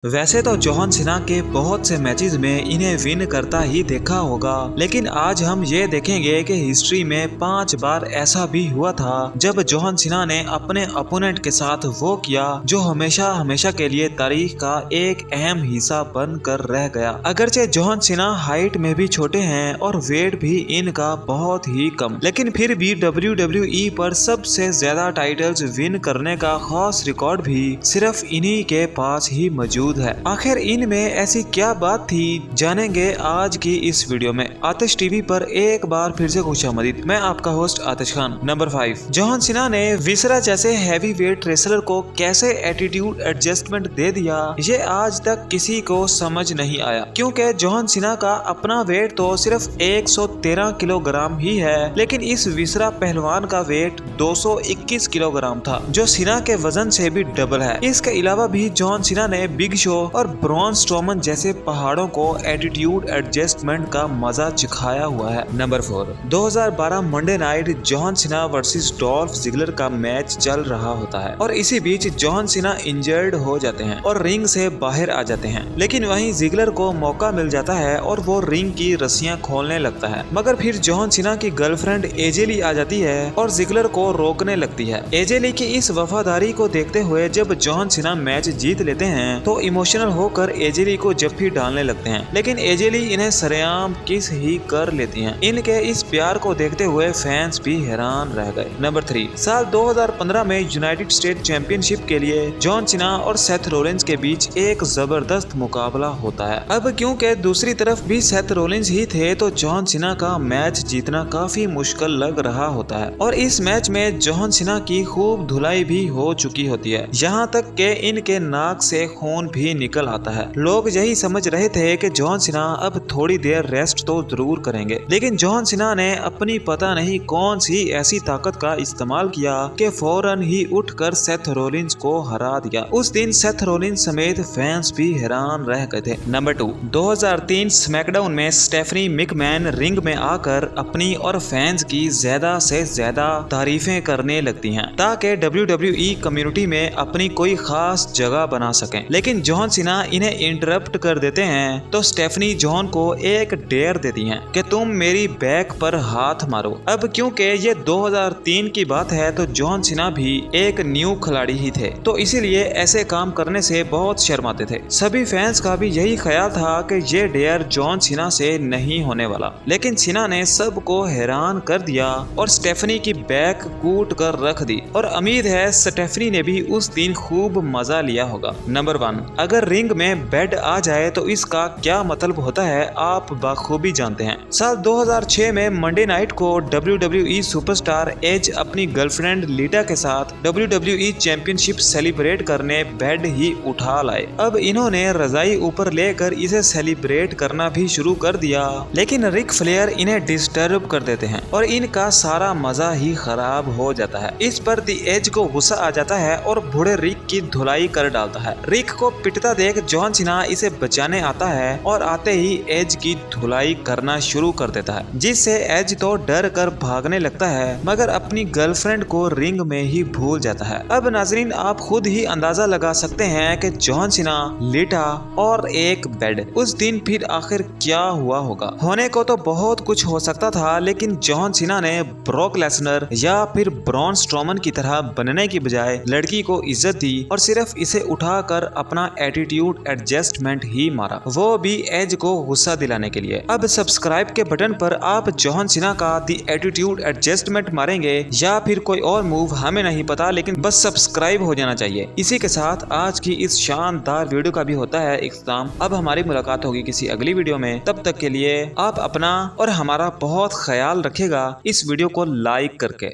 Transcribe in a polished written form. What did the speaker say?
वैसे तो John Cena के बहुत से मैचेस में इन्हें विन करता ही देखा होगा, लेकिन आज हम ये देखेंगे कि हिस्ट्री में 5 बार ऐसा भी हुआ था जब जॉन सीना ने अपने अपोनेंट के साथ वो किया जो हमेशा हमेशा के लिए तारीख का एक अहम हिस्सा बन कर रह गया। अगरचे जॉन सीना हाइट में भी छोटे हैं और वेट भी इनका बहुत ही कम, लेकिन फिर भी WWE पर सबसे ज्यादा टाइटल्स विन करने का खास रिकॉर्ड भी सिर्फ इन्हीं के पास ही मौजूद है। आखिर इनमें ऐसी क्या बात थी, जानेंगे आज की इस वीडियो में। आतिश टीवी पर एक बार फिर से खुशामदीद। मैं आपका होस्ट आतिश खान। नंबर 5, जॉन सीना ने विसरा जैसे हैवी वेट रेसलर को कैसे एटीट्यूड एडजस्टमेंट दे दिया, ये आज तक किसी को समझ नहीं आया, क्योंकि जॉन सीना का अपना वेट तो सिर्फ 113 किलोग्राम ही है, लेकिन इस विसरा पहलवान का वेट 221 किलोग्राम था, जो सीना के वजन से भी डबल है। इसके अलावा भी जॉन सीना ने बिग शो और ब्रॉन स्ट्रोमन जैसे पहाड़ों को एटीट्यूड एडजस्टमेंट का मजा चिखाया हुआ है। Number 4, 2012 Monday night John Cena versus Dolph Ziggler का मैच चल रहा होता है और इसी बीच जॉन सीना इंजर्ड हो जाते हैं और रिंग से बाहर आ जाते हैं, लेकिन वहीं जिगलर को मौका मिल जाता है और वो रिंग की रस्सियां खोलने लगता है, मगर फिर जॉन सीना की गर्लफ्रेंड एजेली आ जाती है और जिगलर को रोकने लगती है। एजेली की इस वफादारी को देखते हुए जब जॉन सीना मैच जीत लेते हैं तो इमोशनल होकर एजेली को जफ्फी डालने लगते हैं, लेकिन एजेली इन्हें सरेआम किस ही कर लेती हैं। इनके इस प्यार को देखते हुए फैंस भी हैरान रह गए। नंबर 3, साल 2015 में यूनाइटेड स्टेट चैंपियनशिप के लिए जॉन सीना और सेथ रोलिंस के बीच एक जबरदस्त मुकाबला होता है। अब क्योंकि दूसरी तरफ भी सेथ रोलिंस ही थे तो जॉन सीना का मैच जीतना काफी मुश्किल लग रहा होता है और इस मैच में जॉन सीना की खूब धुलाई भी हो चुकी होती है, यहाँ तक के इनके नाक से खून भी निकल आता है। लोग यही समझ रहे थे कि जॉन सीना अब थोड़ी देर रेस्ट तो जरूर करेंगे, लेकिन जॉन सीना ने अपनी पता नहीं कौन सी ऐसी ताकत का इस्तेमाल किया कि फौरन ही उठकर सेथ रोलिंस को हरा दिया। उस दिन सेथ रोलिंस समेत फैंस भी हैरान रह गए थे। नंबर 2, 2003 स्मैकडाउन में स्टेफनी मैकमैन रिंग में आकर अपनी और फैंस की ज्यादा से ज्यादा तारीफें करने लगती हैं ताकि WWE कम्युनिटी में अपनी कोई खास जगह बना सकें, लेकिन जॉन सीना इन्हें इंटरप्ट कर देते हैं तो स्टेफनी जॉन को एक डेयर देती हैं कि तुम मेरी बैक पर हाथ मारो। अब क्योंकि ये 2003 की बात है तो जॉन सीना भी एक न्यू खिलाड़ी ही थे, तो इसीलिए ऐसे काम करने से बहुत शर्माते थे। सभी फैंस का भी यही ख्याल था कि ये डेयर जॉन सीना से नहीं होने वाला, लेकिन सीना ने सबको हैरान कर दिया और स्टेफनी की बैक कूट कर रख दी और उम्मीद है स्टेफनी ने भी उस दिन खूब मजा लिया होगा। नंबर 1, अगर रिंग में बेड आ जाए तो इसका क्या मतलब होता है आप बखूबी जानते हैं। साल 2006 में मंडे नाइट को WWE सुपरस्टार एज अपनी गर्लफ्रेंड लीटा के साथ WWE चैंपियनशिप सेलिब्रेट करने बेड ही उठा लाए। अब इन्होंने रजाई ऊपर लेकर इसे सेलिब्रेट करना भी शुरू कर दिया, लेकिन रिक फ्लेयर इन्हें डिस्टर्ब कर देते हैं और इनका सारा मजा ही खराब हो जाता है। इस पर दी एज को गुस्सा आ जाता है और बूढ़े रिक की धुलाई कर डालता है। रिक को पिटता देख जॉन सीना इसे बचाने आता है और आते ही एज की धुलाई करना शुरू कर देता है, जिससे एज तो डर कर भागने लगता है, मगर अपनी गर्लफ्रेंड को रिंग में ही भूल जाता है। अब नाजरीन आप खुद ही अंदाजा लगा सकते हैं कि जॉन सीना, लीटा और एक बेड, उस दिन फिर आखिर क्या हुआ होगा। होने को तो बहुत कुछ हो सकता था, लेकिन जॉन सीना ने ब्रॉक लेसनर या फिर ब्रॉन स्ट्रोमन की तरह बनने की बजाय लड़की को इज्जत दी और सिर्फ इसे उठाकर अपना एटीट्यूड एडजस्टमेंट ही मारा, वो भी एज को गुस्सा दिलाने के लिए। अब सब्सक्राइब के बटन पर आप जॉन सीना का दी एटीट्यूड एडजस्टमेंट मारेंगे या फिर कोई और मूव, हमें नहीं पता, लेकिन बस सब्सक्राइब हो जाना चाहिए। इसी के साथ आज की इस शानदार वीडियो का भी होता है इख्तिताम। अब हमारी मुलाकात होगी किसी अगली वीडियो में, तब तक के लिए आप अपना और हमारा बहुत ख्याल रखेगा इस वीडियो को लाइक करके।